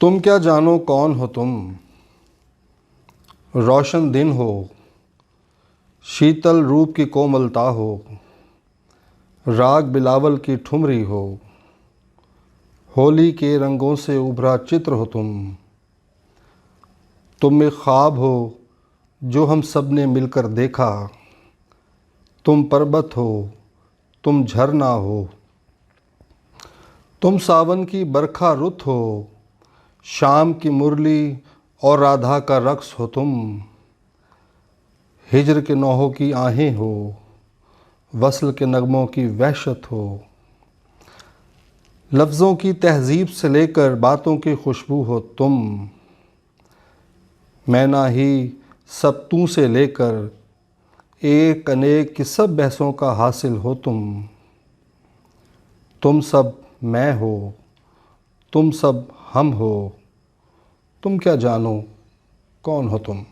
तुम क्या जानो कौन हो तुम, रोशन दिन हो, शीतल रूप की कोमलता हो, राग बिलावल की ठुमरी हो, होली के रंगों से उभरा चित्र हो तुम एक ख्वाब हो जो हम सब ने मिलकर देखा। तुम पर्वत हो, तुम झरना हो, तुम सावन की बरखा रुत हो, शाम की मुरली और राधा का रक्स हो हिजर के नौहों की आहें हो, वसल के नगमों की वहशत हो, लफ्ज़ों की तहज़ीब से लेकर बातों की खुशबू हो मैं ना ही सब तू से लेकर एक अनेक की सब बहसों का हासिल हो तुम सब मैं हो, तुम सब हम हो, तुम क्या जानो कौन हो तुम।